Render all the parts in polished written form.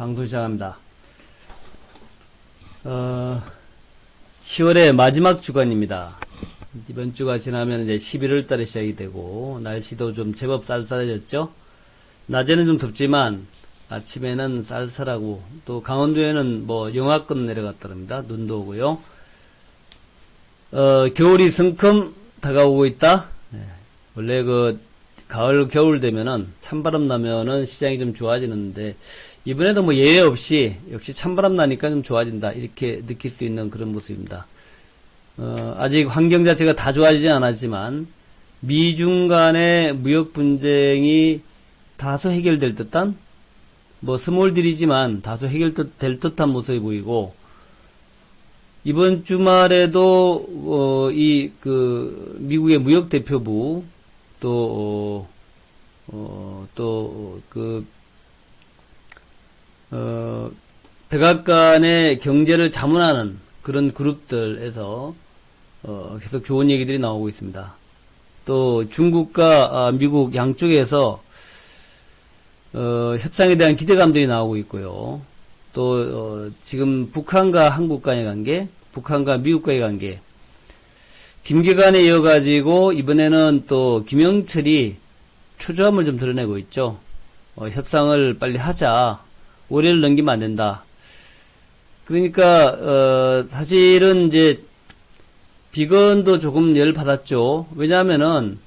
방송 시작합니다. 10월의 마지막 주간입니다. 이번 주가 지나면 이제 11월 달에 시작이 되고, 날씨도 좀 제법 쌀쌀해졌죠? 낮에는 좀 덥지만, 아침에는 쌀쌀하고, 또 강원도에는 뭐 영하권 내려갔다랍니다. 눈도 오고요. 겨울이 성큼 다가오고 있다? 네. 원래 가을, 겨울 되면은 찬바람 나면은 시장이 좀 좋아지는데, 이번에도 뭐 예외 없이 역시 찬바람 나니까 좀 좋아진다. 이렇게 느낄 수 있는 그런 모습입니다. 아직 환경 자체가 다 좋아지지 않았지만, 미중 간의 무역 분쟁이 다소 해결될 듯한, 뭐 스몰 딜이지만 다소 해결될 듯한 모습이 보이고, 이번 주말에도 미국의 무역 대표부 백악관의 경제를 자문하는 그런 그룹들에서 계속 좋은 얘기들이 나오고 있습니다. 또 중국과 미국 양쪽에서 협상에 대한 기대감들이 나오고 있고요. 또 지금 북한과 한국 간의 관계, 북한과 미국 간의 관계, 김계관에 이어가지고 이번에는 또 김영철이 초조함을 좀 드러내고 있죠. 협상을 빨리 하자. 올해를 넘기면 안 된다. 그러니까 사실은 이제 비건도 조금 열 받았죠. 왜냐하면은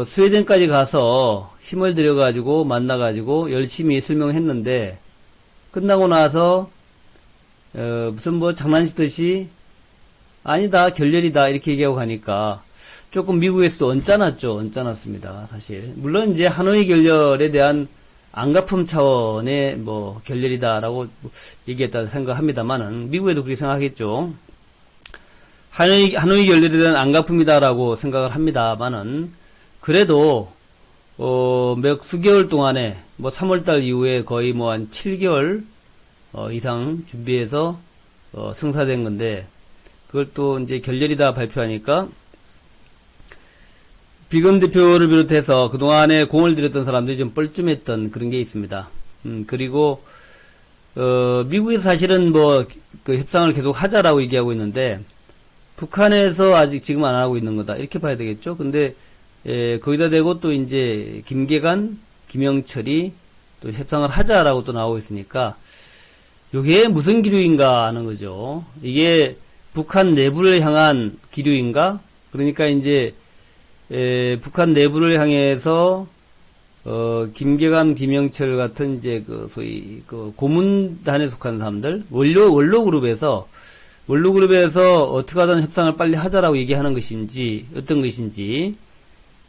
스웨덴까지 가서 힘을 들여가지고 만나가지고 열심히 설명했는데 끝나고 나서 무슨 뭐 장난치듯이 아니다, 결렬이다, 이렇게 얘기하고 가니까 조금 미국에서도 언짢았습니다, 사실. 물론 이제 하노이 결렬에 대한 안갚음 차원의 뭐 결렬이다라고 얘기했다 생각합니다만은, 미국에도 그렇게 생각하겠죠. 하노이 결렬에 대한 안갚음이다라고 생각을 합니다만은, 그래도, 몇 수개월 동안에, 뭐 3월달 이후에 거의 뭐 한 7개월, 이상 준비해서, 승사된 건데, 그걸 또 이제 결렬이다 발표하니까 비건 대표를 비롯해서 그동안에 공을 들였던 사람들이 좀 뻘쭘했던 그런 게 있습니다. 그리고 미국에서 사실은 뭐 그 협상을 계속 하자라고 얘기하고 있는데 북한에서 아직 지금 안 하고 있는 거다 이렇게 봐야 되겠죠. 근데 거기다 대고 또 이제 김계관, 김영철이 또 협상을 하자라고 또 나오고 있으니까 이게 무슨 기류인가 하는 거죠. 이게 북한 내부를 향한 기류인가? 그러니까 이제 북한 내부를 향해서 김계관, 김영철 같은 이제 소위 고문단에 속한 사람들, 원로 그룹에서 어떻게 하든 협상을 빨리 하자라고 얘기하는 것인지 어떤 것인지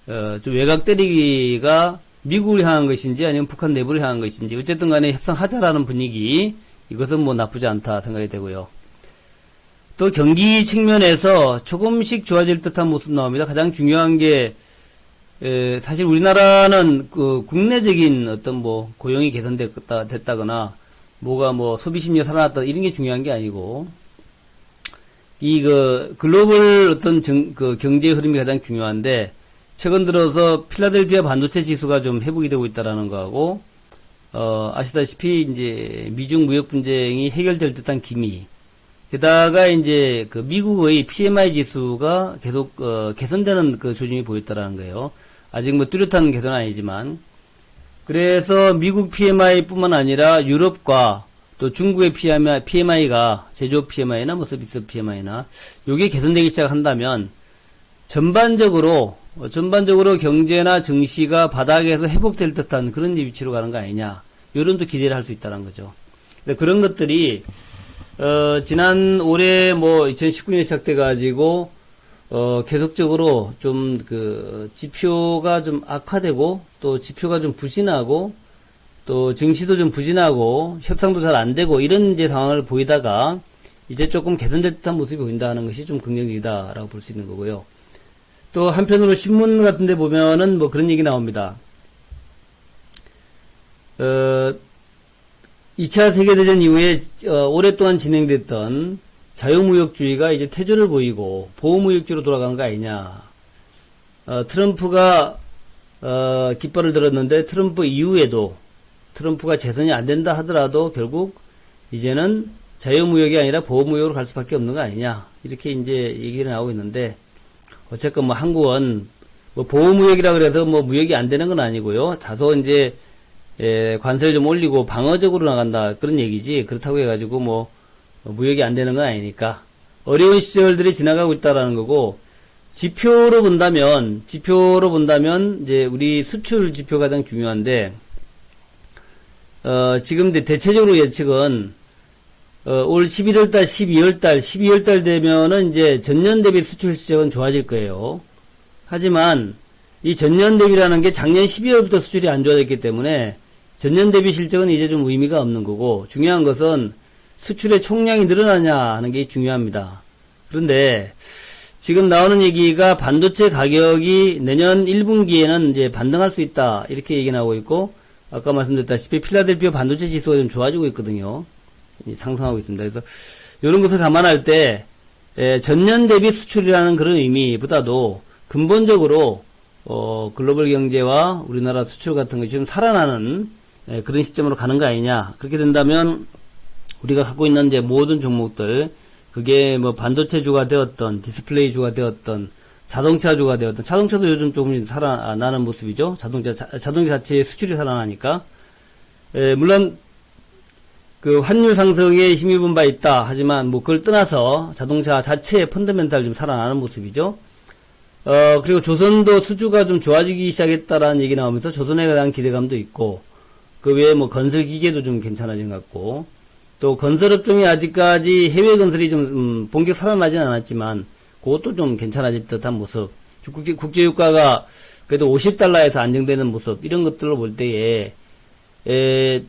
좀 외곽 때리기가 미국을 향한 것인지 아니면 북한 내부를 향한 것인지 어쨌든 간에 협상하자라는 분위기, 이것은 뭐 나쁘지 않다 생각이 되고요. 또 경기 측면에서 조금씩 좋아질 듯한 모습 나옵니다. 가장 중요한 게 사실 우리나라는 국내적인 어떤 뭐 고용이 개선됐다거나 뭐가 뭐 소비 심리가 살아났다 이런 게 중요한 게 아니고 이 글로벌 어떤 경제 흐름이 가장 중요한데 최근 들어서 필라델피아 반도체 지수가 좀 회복이 되고 있다라는 거하고 아시다시피 이제 미중 무역 분쟁이 해결될 듯한 기미, 게다가 이제 미국의 PMI 지수가 계속 개선되는 조짐이 보였다라는 거예요. 아직 뭐 뚜렷한 개선은 아니지만, 그래서 미국 PMI뿐만 아니라 유럽과 또 중국의 PMI가 제조업 PMI나 뭐 서비스 PMI나 요게 개선되기 시작한다면 전반적으로 경제나 증시가 바닥에서 회복될 듯한 그런 위치로 가는 거 아니냐, 요런 또 기대를 할 수 있다는 거죠. 그런 것들이 지난 올해 뭐 2019년에 시작돼가지고, 계속적으로 좀 지표가 좀 악화되고, 또 지표가 좀 부진하고, 또 증시도 좀 부진하고, 협상도 잘 안 되고, 이런 이제 상황을 보이다가, 이제 조금 개선된 듯한 모습이 보인다는 것이 좀 긍정적이다라고 볼 수 있는 거고요. 또 한편으로 신문 같은 데 보면은 뭐 그런 얘기 나옵니다. 2차 세계대전 이후에 오랫동안 진행됐던 자유무역주의가 이제 퇴조를 보이고 보호무역주의로 돌아가는 거 아니냐. 트럼프가 깃발을 들었는데 트럼프 이후에도 트럼프가 재선이 안 된다 하더라도 결국 이제는 자유무역이 아니라 보호무역으로 갈 수밖에 없는 거 아니냐. 이렇게 이제 얘기를 나오고 있는데, 어쨌건 뭐 한국은 뭐 보호무역이라 그래서 뭐 무역이 안 되는 건 아니고요. 다소 이제 관세를 좀 올리고 방어적으로 나간다. 그런 얘기지. 그렇다고 해가지고 뭐 무역이 안 되는 건 아니니까. 어려운 시절들이 지나가고 있다라는 거고, 지표로 본다면 이제 우리 수출 지표가 가장 중요한데, 지금 대체적으로 예측은 올 11월달, 12월달 되면은 이제 전년 대비 수출 실적은 좋아질 거예요. 하지만 이 전년 대비라는 게 작년 12월부터 수출이 안 좋아졌기 때문에 전년 대비 실적은 이제 좀 의미가 없는 거고, 중요한 것은 수출의 총량이 늘어나냐 하는 게 중요합니다. 그런데 지금 나오는 얘기가 반도체 가격이 내년 1분기에는 이제 반등할 수 있다, 이렇게 얘기 나오고 있고, 아까 말씀드렸다시피 필라델피아 반도체 지수가 좀 좋아지고 있거든요. 상승하고 있습니다. 그래서 이런 것을 감안할 때 전년 대비 수출이라는 그런 의미보다도 근본적으로 글로벌 경제와 우리나라 수출 같은 것이 좀 살아나는 그런 시점으로 가는 거 아니냐. 그렇게 된다면 우리가 갖고 있는 이제 모든 종목들, 그게 뭐 반도체주가 되었던, 디스플레이주가 되었던, 자동차주가 되었던, 자동차도 요즘 조금 살아나는 모습이죠. 자동차 자체의 수출이 살아나니까. 물론 그 환율 상승에 힘입은 바 있다. 하지만 뭐 그걸 떠나서 자동차 자체의 펀더멘탈 좀 살아나는 모습이죠. 그리고 조선도 수주가 좀 좋아지기 시작했다라는 얘기 나오면서 조선에 대한 기대감도 있고, 그 외에 뭐 건설 기계도 좀 괜찮아진 것 같고, 또 건설업종이 아직까지 해외 건설이 좀 본격 살아나진 않았지만 그것도 좀 괜찮아질 듯한 모습, 국제유가가 그래도 50달러에서 안정되는 모습, 이런 것들로 볼 때에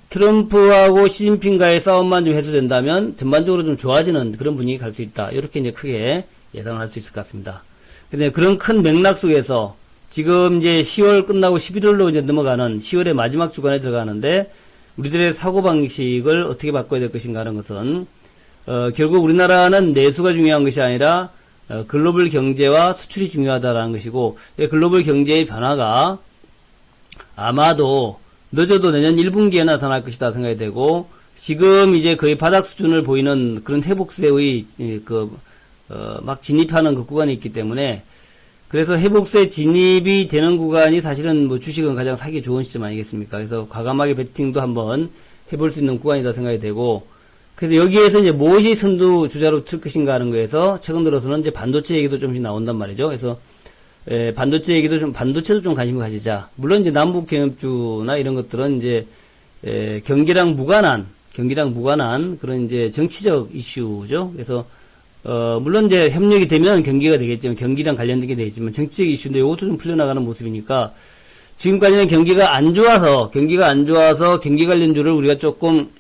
트럼프하고 시진핑과의 싸움만 좀 해소된다면 전반적으로 좀 좋아지는 그런 분위기 갈 수 있다, 이렇게 이제 크게 예상할 수 있을 것 같습니다. 근데 그런 큰 맥락 속에서 지금 이제 10월 끝나고 11월로 이제 넘어가는 10월의 마지막 주간에 들어가는데, 우리들의 사고방식을 어떻게 바꿔야 될 것인가 하는 것은, 결국 우리나라는 내수가 중요한 것이 아니라, 글로벌 경제와 수출이 중요하다라는 것이고, 글로벌 경제의 변화가 아마도 늦어도 내년 1분기에 나타날 것이다 생각이 되고, 지금 이제 거의 바닥 수준을 보이는 그런 회복세의, 막 진입하는 그 구간이 있기 때문에, 그래서 회복세 진입이 되는 구간이 사실은 뭐 주식은 가장 사기 좋은 시점 아니겠습니까? 그래서 과감하게 베팅도 한번 해볼 수 있는 구간이다 생각이 되고, 그래서 여기에서 이제 무엇이 선두주자로 틀 것인가 하는 거에서 최근 들어서는 이제 반도체 얘기도 좀씩 나온단 말이죠. 그래서 반도체 얘기도 좀, 반도체도 좀 관심을 가지자. 물론 이제 남북 경협주나 이런 것들은 이제 경기랑 무관한 그런 이제 정치적 이슈죠. 그래서 물론 이제 협력이 되면 경기가 되겠지만, 경기랑 관련된 게 되겠지만, 정치적 이슈인데 이것도 좀 풀려나가는 모습이니까, 지금까지는 경기가 안 좋아서 경기 관련주를 우리가 조금,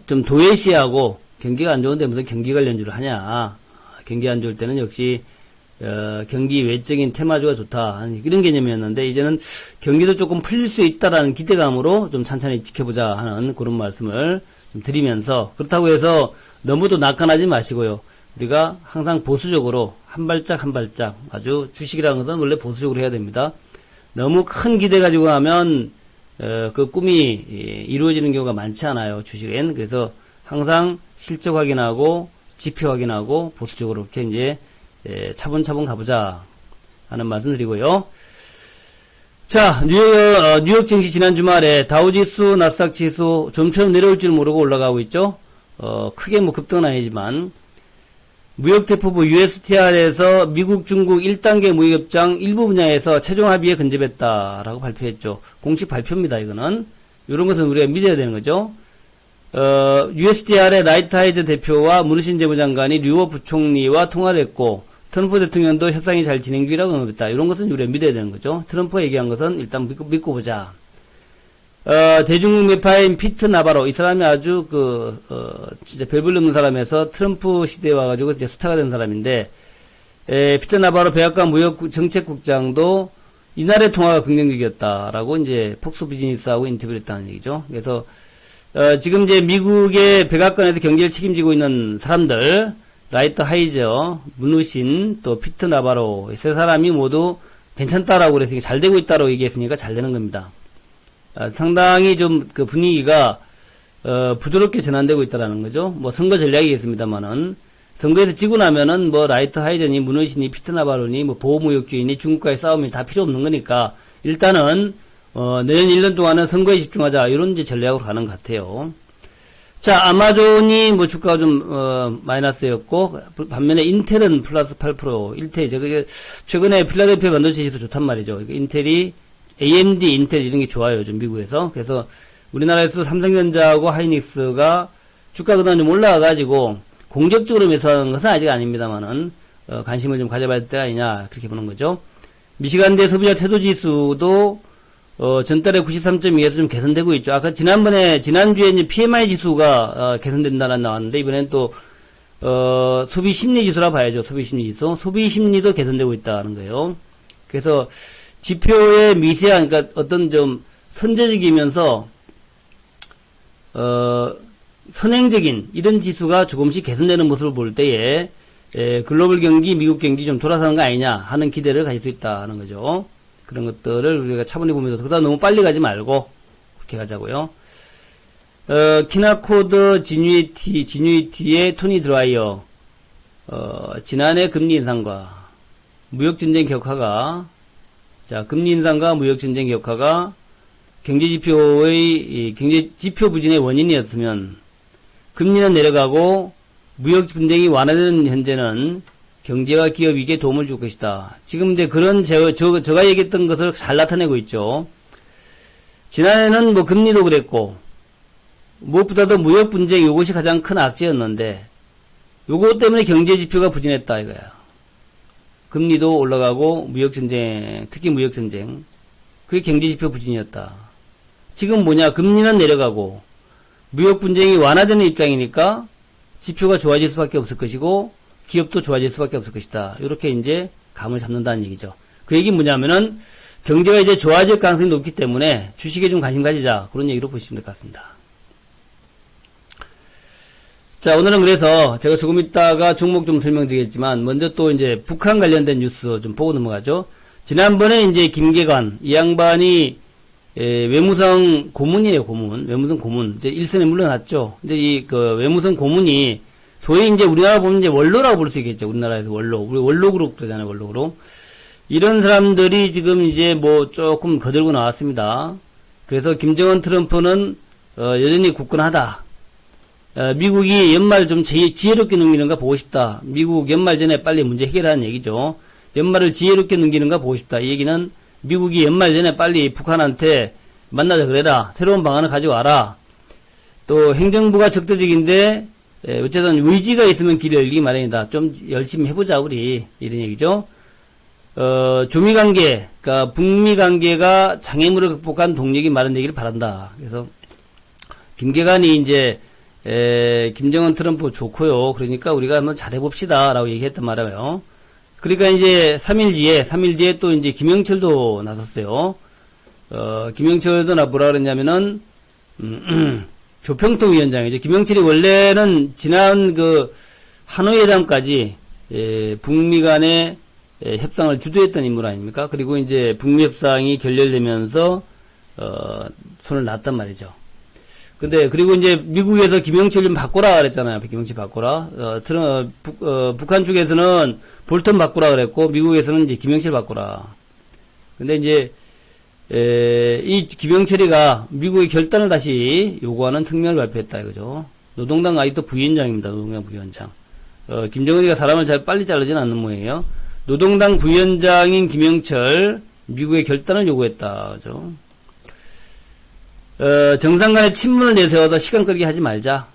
좀 도외시하고, 경기가 안 좋은데 무슨 경기 관련주를 하냐. 경기 안 좋을 때는 역시, 경기 외적인 테마주가 좋다. 이런 개념이었는데, 이제는 경기도 조금 풀릴 수 있다라는 기대감으로 좀 찬찬히 지켜보자 하는 그런 말씀을 좀 드리면서, 그렇다고 해서 너무도 낙관하지 마시고요. 우리가 항상 보수적으로 한 발짝 아주 주식이라는 것은 원래 보수적으로 해야 됩니다. 너무 큰 기대 가지고 하면 그 꿈이 이루어지는 경우가 많지 않아요, 주식엔. 그래서 항상 실적 확인하고 지표 확인하고 보수적으로 이렇게 이제 차분차분 가보자 하는 말씀 드리고요. 자, 뉴욕 증시 지난 주말에 다우지수, 나스닥 지수 좀처럼 내려올 줄 모르고 올라가고 있죠. 크게 뭐 급등은 아니지만, 무역대표부 USTR에서 미국, 중국 1단계 무역협정 일부 분야에서 최종 합의에 근접했다라고 발표했죠. 공식 발표입니다, 이거는. 이런 것은 우리가 믿어야 되는 거죠. USTR의 라이트하이즈 대표와 문우신 재무장관이 류호 부총리와 통화를 했고, 트럼프 대통령도 협상이 잘 진행 중이라고 언급했다. 이런 것은 우리가 믿어야 되는 거죠. 트럼프가 얘기한 것은 일단 믿고 보자. 대중국 매파인 피트 나바로, 이 사람이 아주 진짜 별볼 없는 사람에서 트럼프 시대에 와가지고 이제 스타가 된 사람인데, 피트 나바로 백악관 무역정책국장도 이날의 통화가 긍정적이었다라고 이제 폭스 비즈니스하고 인터뷰를 했다는 얘기죠. 그래서, 지금 이제 미국의 백악관에서 경제를 책임지고 있는 사람들, 라이트 하이저, 문우신, 또 피트 나바로, 세 사람이 모두 괜찮다라고 그래서 잘 되고 있다라고 얘기했으니까 잘 되는 겁니다. 상당히 좀 그 분위기가 부드럽게 전환되고 있다라는 거죠. 뭐 선거 전략이겠습니다만은 선거에서 지고 나면은 뭐 라이트 하이전이 무너지니 피트나바로니 뭐 보호무역주의니 중국과의 싸움이 다 필요 없는 거니까 일단은 내년 1년 동안은 선거에 집중하자 이런 이제 전략으로 가는 것 같아요. 자, 아마존이 뭐 주가가 좀 마이너스였고 반면에 인텔은 플러스 8%. 인텔 제가 최근에 필라델피아 반도체 지수 좋단 말이죠. 인텔이 AMD, 인텔 이런 게 좋아요. 요즘 미국에서. 그래서 우리나라에서 삼성전자하고 하이닉스가 주가 그동안 좀 올라와가지고 공격적으로 매수하는 것은 아직 아닙니다만은 관심을 좀 가져봐야 될 때가 아니냐 그렇게 보는 거죠. 미시간대 소비자 태도지수도 전달에 93.2에서 좀 개선되고 있죠. 아까 지난주에 이제 PMI 지수가 개선된다는 나왔는데 이번엔 또 소비 심리 지수라 봐야죠. 소비 심리 지수. 소비 심리도 개선되고 있다는 거예요. 그래서 지표의 미세한 그러니까 어떤 좀 선제적이면서 선행적인 이런 지수가 조금씩 개선되는 모습을 볼 때에 글로벌 경기, 미국 경기 좀 돌아서는 거 아니냐 하는 기대를 가질 수 있다는 거죠. 그런 것들을 우리가 차분히 보면서 그다음 너무 빨리 가지 말고 그렇게 가자고요. 키나코드 지뉴이티의 토니 드라이어 지난해 금리 인상과 무역전쟁 격화가 금리 인상과 무역전쟁 격화가 경제지표 부진의 원인이었으면 금리는 내려가고 무역분쟁이 완화되는 현재는 경제와 기업에게 도움을 줄 것이다. 지금 이제 그런 제가 얘기했던 것을 잘 나타내고 있죠. 지난해는 뭐 금리도 그랬고 무엇보다도 무역분쟁 이것이 가장 큰 악재였는데 요거 때문에 경제지표가 부진했다 이거야. 금리도 올라가고 무역전쟁, 특히 무역전쟁 그게 경제지표 부진이었다. 지금 뭐냐, 금리는 내려가고 무역분쟁이 완화되는 입장이니까 지표가 좋아질 수밖에 없을 것이고 기업도 좋아질 수밖에 없을 것이다. 이렇게 이제 감을 잡는다는 얘기죠. 그 얘기 뭐냐면은 경제가 이제 좋아질 가능성이 높기 때문에 주식에 좀 관심 가지자. 그런 얘기로 보시면 될 것 같습니다. 자, 오늘은 그래서 제가 조금 있다가 종목 좀 설명드리겠지만 먼저 또 이제 북한 관련된 뉴스 좀 보고 넘어가죠. 지난번에 이제 김계관 이 양반이 외무성 고문이에요, 고문. 외무성 고문. 이제 일선에 물러났죠. 이제 이 외무성 고문이 소위 이제 우리나라 보면 이제 원로라고 볼 수 있겠죠. 우리나라에서 원로. 우리 원로그룹 그러잖아요, 원로그룹. 이런 사람들이 지금 이제 뭐 조금 거들고 나왔습니다. 그래서 김정은 트럼프는 여전히 굳건하다. 미국이 연말 좀 지혜롭게 넘기는가 보고 싶다. 미국 연말 전에 빨리 문제 해결하는 얘기죠. 연말을 지혜롭게 넘기는가 보고 싶다. 이 얘기는 미국이 연말 전에 빨리 북한한테 만나자 그래라. 새로운 방안을 가져와라. 또 행정부가 적대적인데 어쨌든 의지가 있으면 길이 열리기 마련이다. 좀 열심히 해보자 우리. 이런 얘기죠. 조미관계, 그러니까 북미관계가 장애물을 극복한 동력이 마련되기를 바란다. 그래서 김계관이 이제 김정은 트럼프 좋고요. 그러니까 우리가 한번 잘해봅시다. 라고 얘기했단 말이에요. 그러니까 이제 3일 뒤에 또 이제 김영철도 나섰어요. 김영철도 뭐라 그랬냐면은, 조평통 위원장이죠. 김영철이 원래는 지난 하노이 회담까지, 북미 간의 협상을 주도했던 인물 아닙니까? 그리고 이제 북미 협상이 결렬되면서, 손을 놨단 말이죠. 근데, 그리고 이제 미국에서 김영철 좀 바꿔라 그랬잖아요. 김영철 바꿔라. 북한 쪽에서는 볼턴 바꾸라 그랬고, 미국에서는 이제 김영철 바꾸라. 근데 이제, 이 김영철이가 미국의 결단을 다시 요구하는 성명을 발표했다 이거죠. 노동당 아직도 부위원장입니다. 노동당 부위원장. 김정은이가 사람을 빨리 자르지는 않는 모양이에요. 노동당 부위원장인 김영철, 미국의 결단을 요구했다. 그죠. 정상 간의 친문을 내세워서 시간 끌기 하지 말자.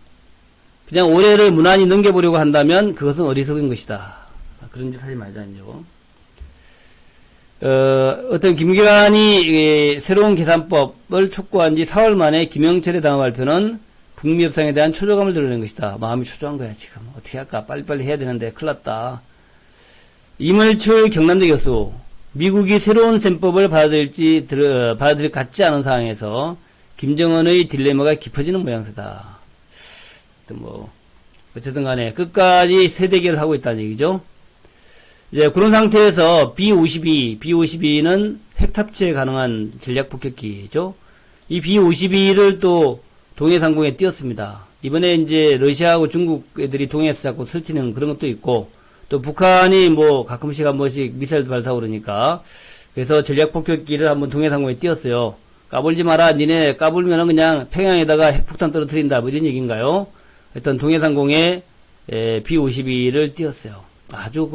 그냥 올해를 무난히 넘겨보려고 한다면 그것은 어리석은 것이다. 그런 짓 하지 말자는요. 어떤 김계관이 새로운 계산법을 촉구한 지 4월 만에 김영철의 당화 발표는 북미 협상에 대한 초조감을 드러낸 것이다. 마음이 초조한 거야 지금. 어떻게 할까? 빨리빨리 해야 되는데 큰일 났다. 이물출 경남대 교수, 미국이 새로운 셈법을 받아들일 것 같지 않은 상황에서 김정은의 딜레마가 깊어지는 모양새다. 어쨌든 간에 끝까지 세대결을 하고 있다는 얘기죠. 이제 그런 상태에서 B-52는 핵 탑재 가능한 전략 폭격기죠. 이 B-52를 또 동해상공에 띄웠습니다. 이번에 이제 러시아하고 중국 애들이 동해에서 자꾸 설치는 그런 것도 있고, 또 북한이 뭐 가끔씩 한 번씩 미사일도 발사하고 그러니까, 그래서 전략폭격기를 한번 동해상공에 띄웠어요. 까불지 마라. 니네 까불면은 그냥 평양에다가 핵폭탄 떨어뜨린다. 뭐 이런 얘기인가요? 하여튼 동해상공에 B-52를 띄웠어요. 아주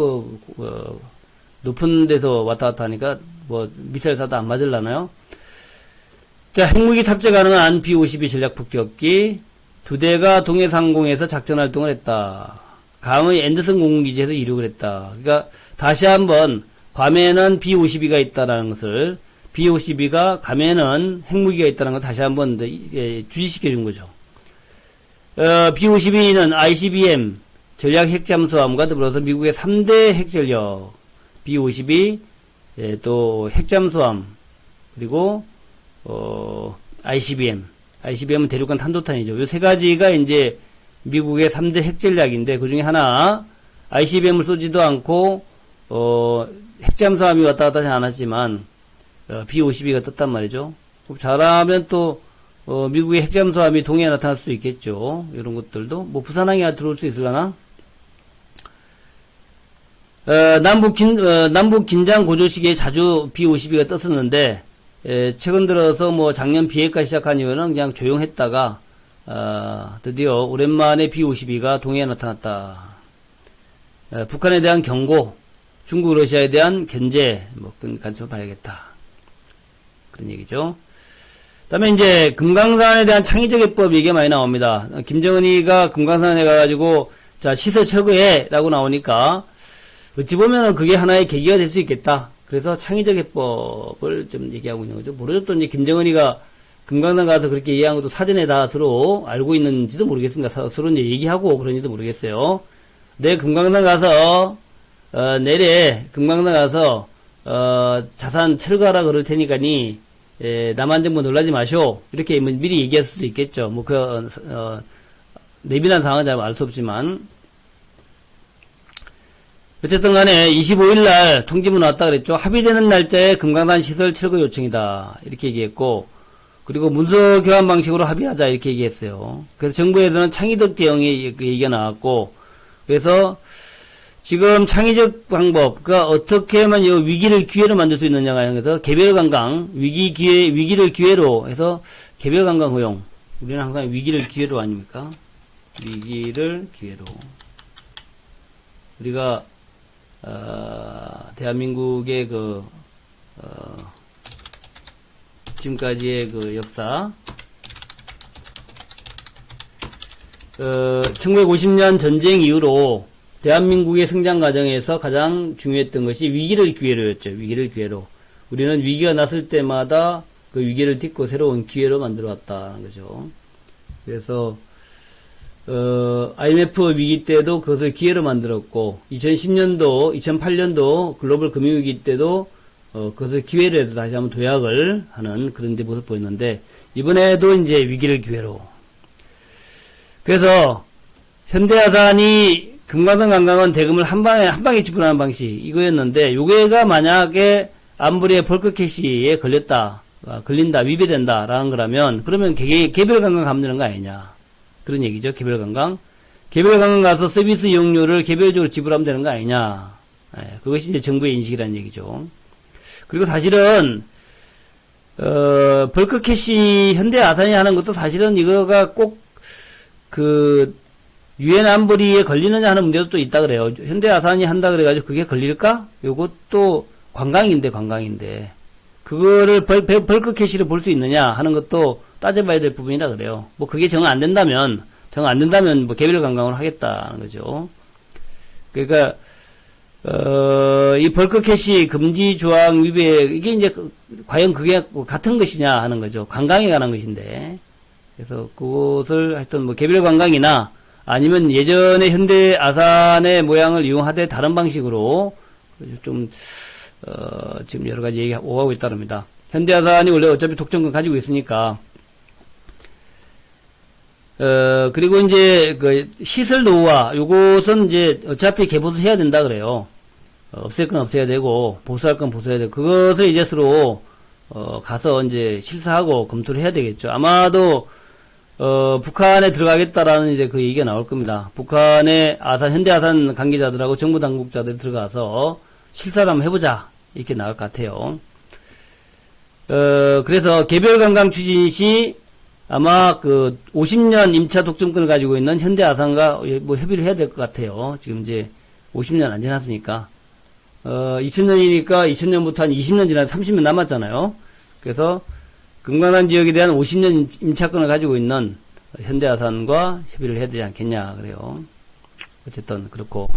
높은 데서 왔다 갔다 하니까 뭐 미사일 쏴도 안 맞을라나요? 자, 핵무기 탑재 가능한 B-52 전략폭격기 2대가 동해상공에서 작전 활동을 했다. 강의 앤더슨 공군기지에서 이륙을 했다. 그러니까 다시 한번 괌에는 B-52가 있다라는 것을, B-52가 괌에는 핵무기가 있다는 걸 다시 한번 주지시켜 준 거죠. B-52는 ICBM 전략 핵잠수함과 더불어서 미국의 3대 핵전력 B-52, 또 핵잠수함, 그리고 ICBM은 대륙간 탄도탄이죠. 이 세 가지가 이제 미국의 3대 핵전략인데, 그 중에 하나, ICBM을 쏘지도 않고, 핵잠수함이 왔다 갔다 하지 않았지만, B-52가 떴단 말이죠. 잘하면 또, 미국의 핵잠수함이 동해에 나타날 수도 있겠죠. 이런 것들도. 뭐, 부산항에 들어올 수 있으려나? 남북 긴장 고조 시기에 자주 B-52가 떴었는데, 최근 들어서 뭐 작년 비핵화 시작한 이후에는 그냥 조용했다가, 드디어 오랜만에 B-52가 동해에 나타났다. 북한에 대한 경고, 중국, 러시아에 대한 견제, 뭐, 그런 관점을 봐야겠다. 그런 얘기죠. 그 다음에 이제, 금강산에 대한 창의적 해법 얘기가 많이 나옵니다. 김정은이가 금강산에 가가지고, 자, 시설 철거해! 라고 나오니까, 어찌 보면은 그게 하나의 계기가 될 수 있겠다. 그래서 창의적 해법을 좀 얘기하고 있는 거죠. 모르죠. 또 이제 김정은이가 금강산 가서 그렇게 얘기한 것도 사전에 다 서로 알고 있는지도 모르겠습니다. 서로 이제 얘기하고 그런지도 모르겠어요. 내 금강산 가서, 내래 금강산 가서, 자산 철거하라 그럴 테니까니, 남한 정부 놀라지 마쇼. 이렇게 미리 얘기할 수도 있겠죠. 뭐, 내빈한 상황은 잘 알 수 없지만. 어쨌든 간에 25일날 통지문 왔다 그랬죠. 합의되는 날짜에 금강산 시설 철거 요청이다. 이렇게 얘기했고, 그리고 문서 교환 방식으로 합의하자. 이렇게 얘기했어요. 그래서 정부에서는 창의적 대응의 얘기가 나왔고, 그래서 지금 창의적 방법, 그러니까 어떻게 하면 이 위기를 기회로 만들 수 있느냐가 해서 개별 관광, 위기를 기회로 해서 개별 관광 허용. 우리는 항상 위기를 기회로 아닙니까? 위기를 기회로. 우리가 대한민국의 지금까지의 그 역사, 1950년 전쟁 이후로 대한민국의 성장 과정에서 가장 중요했던 것이 위기를 기회로였죠. 위기를 기회로. 우리는 위기가 났을 때마다 그 위기를 딛고 새로운 기회로 만들어 왔다는 거죠. 그래서 IMF 위기 때도 그것을 기회로 만들었고, 2010년도, 2008년도 글로벌 금융위기 때도 그것을 기회로 해서 다시 한번 도약을 하는 그런 데 모습 보였는데, 이번에도 이제 위기를 기회로. 그래서 현대아산이 금강산 관광은 대금을 한 방에 지불하는 방식 이거였는데, 요게가 만약에 안보리의 벌크캐시에 걸린다, 위배된다라는 거라면, 그러면 개별 관광 가면 되는 거 아니냐. 그런 얘기죠. 개별 관광. 개별 관광 가서 서비스 이용료를 개별적으로 지불하면 되는 거 아니냐. 그것이 이제 정부의 인식이라는 얘기죠. 그리고 사실은, 벌크캐시 현대아산이 하는 것도 사실은 이거가 꼭, 유엔 안보리에 걸리느냐 하는 문제도 또 있다 그래요. 현대아산이 한다 그래가지고 그게 걸릴까? 요것도 관광인데. 그거를 벌크캐시를 볼 수 있느냐 하는 것도 따져봐야 될 부분이라 그래요. 뭐 그게 정 안 된다면 뭐 개별 관광을 하겠다는 거죠. 그러니까 이 벌크캐시 금지 조항 위배 이게 이제 과연 그게 같은 것이냐 하는 거죠. 관광에 관한 것인데. 그래서 그것을 하여튼 뭐 개별 관광이나 아니면 예전에 현대 아산의 모양을 이용하되 다른 방식으로 좀 지금 여러 가지 얘기가 오가고 있다릅니다. 현대 아산이 원래 어차피 독점권 가지고 있으니까. 그리고 이제 그 시설 노후화 요것은 이제 어차피 개보수 해야 된다 그래요. 없앨 건 없애야 되고 보수할 건 보수해야 되고 그것을 이제 서로 가서 이제 실사하고 검토를 해야 되겠죠. 아마도 북한에 들어가겠다라는 이제 그 얘기가 나올 겁니다. 북한의 현대아산 관계자들하고 정부 당국자들이 들어가서 실사를 한번 해보자. 이렇게 나올 것 같아요. 그래서 개별 관광 추진 시 아마 그 50년 임차 독점권을 가지고 있는 현대아산과 뭐 협의를 해야 될 것 같아요. 지금 이제 50년 안 지났으니까. 2000년이니까 2000년부터 한 20년 지나서 30년 남았잖아요. 그래서 금강산 지역에 대한 50년 임차권을 가지고 있는 현대아산과 협의를 해야 되지 않겠냐 그래요. 어쨌든 그렇고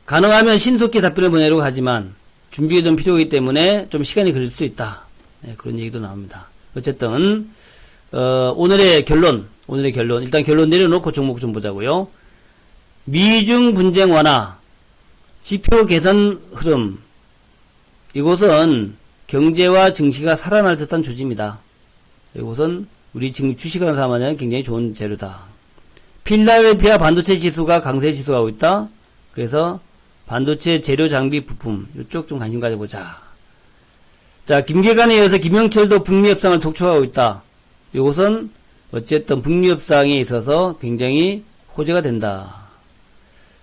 가능하면 신속히 답변을 보내려고 하지만 준비가 좀 필요하기 때문에 좀 시간이 걸릴 수 있다. 네, 그런 얘기도 나옵니다. 어쨌든 오늘의 결론 일단 결론 내려놓고 종목 좀 보자고요. 미중 분쟁 완화, 지표 개선 흐름. 이곳은 경제와 증시가 살아날 듯한 조짐이다. 이곳은 우리 지금 주식하는 사람한테는 굉장히 좋은 재료다. 필라델피아 반도체 지수가 강세 지수하고 있다. 그래서 반도체 재료 장비 부품 이쪽 좀 관심 가져보자. 자, 김계관에 이어서 김영철도 북미 협상을 독촉하고 있다. 이것은 어쨌든 북미 협상에 있어서 굉장히 호재가 된다.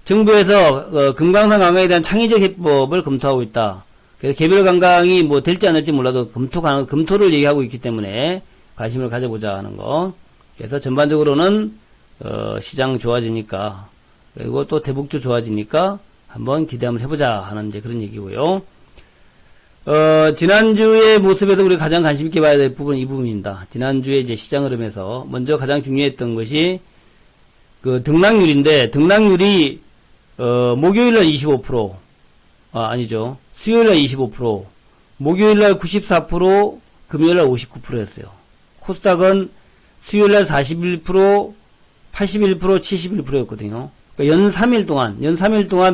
정부에서 금강산 관광에 대한 창의적 해법을 검토하고 있다. 그래서 개별 관광이 뭐 될지 안 될지 몰라도 검토를 얘기하고 있기 때문에 관심을 가져보자 하는 거. 그래서 전반적으로는 시장 좋아지니까 그리고 또 대북주 좋아지니까 한번 기대 한번 해보자 하는 이제 그런 얘기고요. 지난주의 모습에서 우리가 가장 관심 있게 봐야 될 부분은 이 부분입니다. 지난주에 이제 시장 흐름에서 먼저 가장 중요했던 것이 그 등락률인데 등락률이 목요일날 25%, 아니죠. 수요일날 25%, 목요일날 94%, 금요일날 59%였어요. 코스닥은 수요일날 41%, 81%, 71%였거든요. 그러니까 연 3일 동안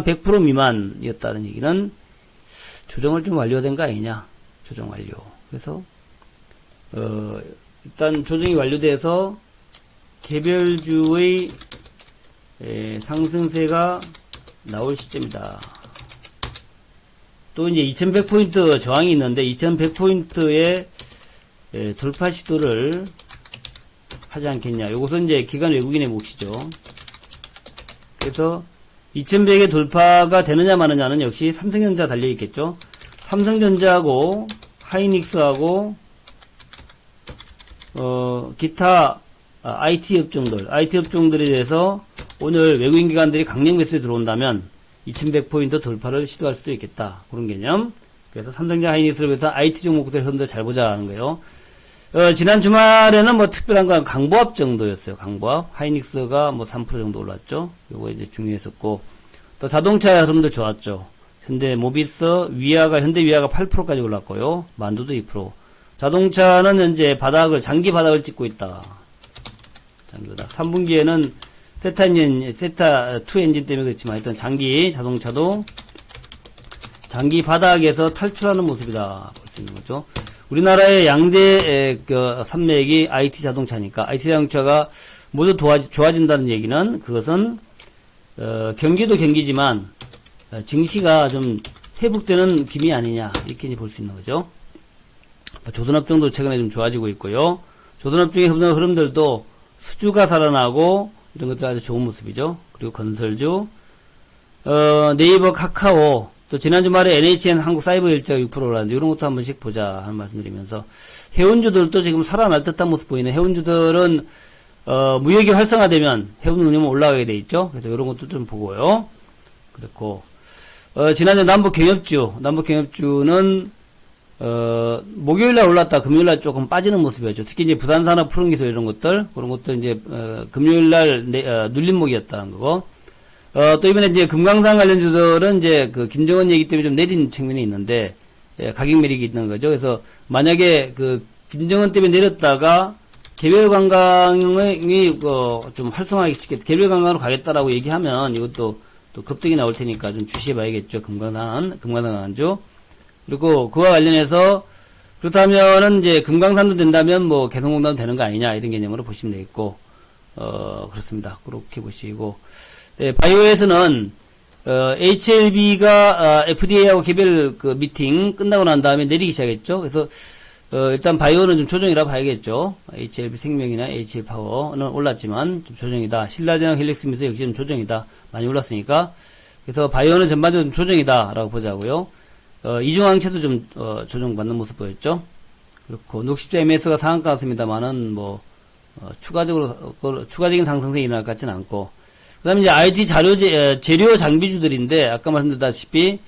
100% 미만이었다는 얘기는 조정을 좀 완료된 거 아니냐. 조정 완료. 그래서, 일단 조정이 완료돼서 개별주의 상승세가 나올 시점이다. 또 이제 2100포인트 저항이 있는데 2100포인트의 돌파 시도를 하지 않겠냐. 요것은 이제 기관 외국인의 몫이죠. 그래서 2100의 돌파가 되느냐 마느냐는 역시 삼성전자 달려있겠죠. 삼성전자하고 하이닉스하고 기타 IT 업종들에 대해서 오늘 외국인 기관들이 강력 매수에 들어온다면 2100포인트 돌파를 시도할 수도 있겠다. 그런 개념. 그래서 삼성전자 하이닉스를 위해서 IT 종목들 현재 잘 보자 하는 거예요. 지난 주말에는 뭐 특별한 건 강보합 정도였어요. 강보합. 하이닉스가 뭐 3% 정도 올랐죠. 요거 이제 중요했었고. 또 자동차 흐름도 좋았죠. 현대 모비스, 현대 위아가 8%까지 올랐고요. 만두도 2%. 자동차는 현재 장기 바닥을 찍고 있다. 장기 바닥. 3분기에는 세타2 엔진 때문에 그렇지만 하여튼 자동차도 장기 바닥에서 탈출하는 모습이다. 볼 수 있는 거죠. 우리나라의 양대 산맥이 IT 자동차니까 IT 자동차가 모두 좋아진다는 얘기는 그것은 경기도 경기지만 증시가 좀 회복되는 기미 아니냐 이렇게 볼 수 있는 거죠. 조선업종도 최근에 좀 좋아지고 있고요. 조선업종의 흐름들도 수주가 살아나고 이런 것들 아주 좋은 모습이죠. 그리고 건설주, 네이버, 카카오, 또 지난 주말에 NHN 한국사이버 일자가 6% 올랐는데 이런 것도 한 번씩 보자 하는 말씀드리면서 해운주들도 지금 살아날 듯한 모습 보이는 해운주들은 무역이 활성화되면 해운 운임은 올라가게 돼 있죠. 그래서 이런 것도 좀 보고요. 그렇고 지난주 남북경협주는 목요일날 올랐다 금요일날 조금 빠지는 모습이었죠. 특히 이제 부산산업 푸른기술 이런 것들 그런 것들 이제 금요일날 눌림목이었다는 거고. 또 이번에 이제 금강산 관련주들은 이제 그 김정은 얘기 때문에 좀 내린 측면이 있는데 가격 매력이 있는 거죠. 그래서 만약에 그 김정은 때문에 내렸다가 개별 관광이 좀 활성화하기 쉽게 개별 관광으로 가겠다라고 얘기하면 이것도 또 급등이 나올 테니까 좀 주시해봐야겠죠. 금강산 관광주. 그리고 그와 관련해서 그렇다면은 이제 금강산도 된다면 뭐 개성공단도 되는 거 아니냐 이런 개념으로 보시면 되겠고 그렇습니다. 그렇게 보시고 바이오에서는 HLB가 FDA하고 개별 그 미팅 끝나고 난 다음에 내리기 시작했죠. 그래서 일단 바이오는 좀 조정이라 봐야겠죠. HLB 생명이나 HL 파워는 올랐지만 좀 조정이다. 신라제나 헬릭스미스 역시 좀 조정이다. 많이 올랐으니까. 그래서 바이오는 전반적으로 좀 조정이다라고 보자고요. 이중항체도 좀 조정받는 모습 보였죠. 그렇고 녹십자 MS가 상한가 같습니다만은 뭐 추가적인 상승세가 일어날 것 같지는 않고. 그 다음에 이제 IT 재료 장비주들인데, 아까 말씀드렸다시피,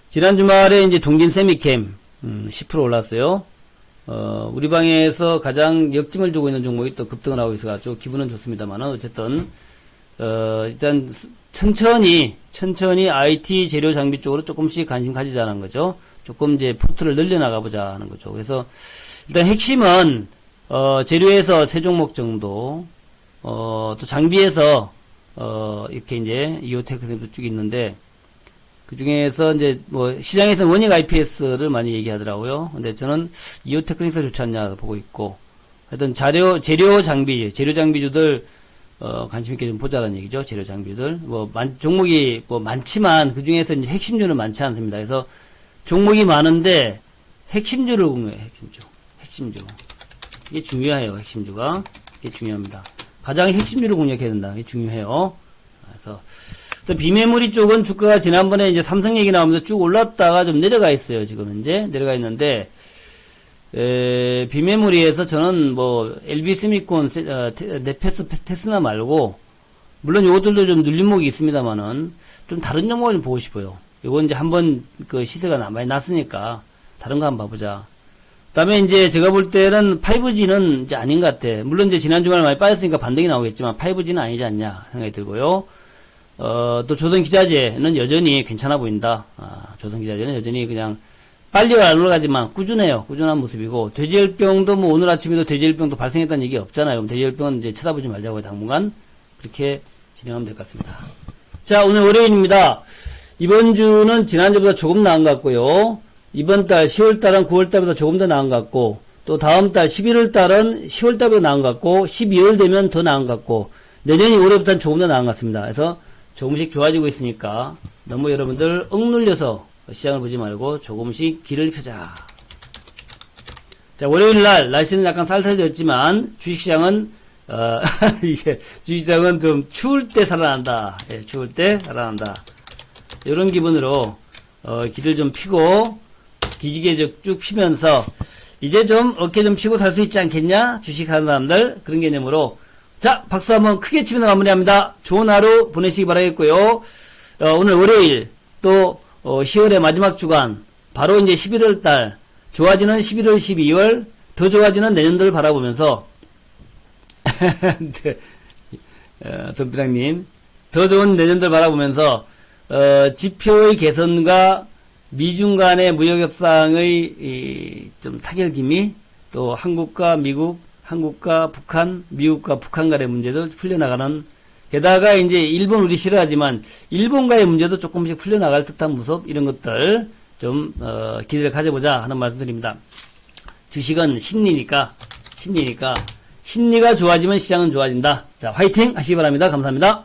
지난 주말에 이제 동진 세미캠, 10% 올랐어요. 우리 방에서 가장 역짐을 주고 있는 종목이 또 급등을 하고 있어가지고, 기분은 좋습니다만은, 어쨌든, 일단, 천천히 IT 재료 장비 쪽으로 조금씩 관심 가지자는 거죠. 조금 이제 포트를 늘려나가보자 하는 거죠. 그래서, 일단 핵심은, 재료에서 세 종목 정도, 또 장비에서, 이렇게 이제, 이오테크도 쭉 있는데, 그 중에서 이제, 뭐, 시장에서는 원익 IPS를 많이 얘기하더라고요. 근데 저는 이오테크닉스가 좋지 않냐 보고 있고, 하여튼 재료 장비주들, 관심있게 좀 보자는 얘기죠. 재료 장비들. 뭐, 종목이 뭐 많지만, 그 중에서 이제 핵심주는 많지 않습니다. 그래서, 종목이 많은데, 핵심주를 공유해요, 핵심주. 이게 중요해요, 핵심주가. 이게 중요합니다. 가장 핵심주를 공략해야 된다. 이게 중요해요. 그래서, 또 비메모리 쪽은 주가가 지난번에 이제 삼성 얘기 나오면서 쭉 올랐다가 좀 내려가 있어요. 지금 현재. 내려가 있는데, 비메모리에서 저는 뭐, LB세미콘, 네페스, 테스나 말고, 물론 요것들도 좀 눌림목이 있습니다만은, 좀 다른 종목을 좀 보고 싶어요. 요건 이제 한번 그 시세가 많이 났으니까, 다른 거 한번 봐보자. 그 다음에 이제 제가 볼 때는 5G는 이제 아닌 것 같아. 물론 이제 지난 주말에 많이 빠졌으니까 반등이 나오겠지만 5G는 아니지 않냐 생각이 들고요. 또 조선기자재는 여전히 괜찮아 보인다. 조선기자재는 여전히 그냥 빨리 안 올라가지만 꾸준해요. 꾸준한 모습이고, 돼지열병도 뭐 오늘 아침에도 돼지열병도 발생했다는 얘기 없잖아요. 그럼 돼지열병은 이제 쳐다보지 말자고요. 당분간. 그렇게 진행하면 될 것 같습니다. 자, 오늘 월요일입니다. 이번 주는 지난주보다 조금 나은 것 같고요. 이번 달 10월달은 9월달보다 조금 더 나은 것 같고, 또 다음 달 11월달은 10월달보다 나은 것 같고, 12월 되면 더 나은 것 같고, 내년이 올해부터는 조금 더 나은 것 같습니다. 그래서 조금씩 좋아지고 있으니까 너무 여러분들 억눌려서 시장을 보지 말고 조금씩 길을 펴자. 자, 월요일날 날씨는 약간 쌀쌀해졌지만 주식시장은 이게 주식시장은 좀 추울 때 살아난다. 예, 추울 때 살아난다. 이런 기분으로 길을 좀 피고 기지개 쭉 피면서 이제 좀 어깨 좀 피고 살 수 있지 않겠냐? 주식하는 사람들 그런 개념으로 자, 박수 한번 크게 치면서 마무리합니다. 좋은 하루 보내시기 바라겠고요. 오늘 월요일 또 10월의 마지막 주간 바로 이제 11월 달 좋아지는 11월 12월 더 좋아지는 내년도를 바라보면서 돈비랑님 더 좋은 내년도를 바라보면서 지표의 개선과 미중 간의 무역 협상의 좀 타결기미, 또 한국과 미국, 한국과 북한, 미국과 북한 간의 문제도 풀려나가는, 게다가 이제 일본 우리 싫어하지만 일본과의 문제도 조금씩 풀려나갈 듯한 모습, 이런 것들 좀 기대를 가져보자 하는 말씀드립니다. 주식은 심리니까 심리가 좋아지면 시장은 좋아진다. 자, 화이팅 하시기 바랍니다. 감사합니다.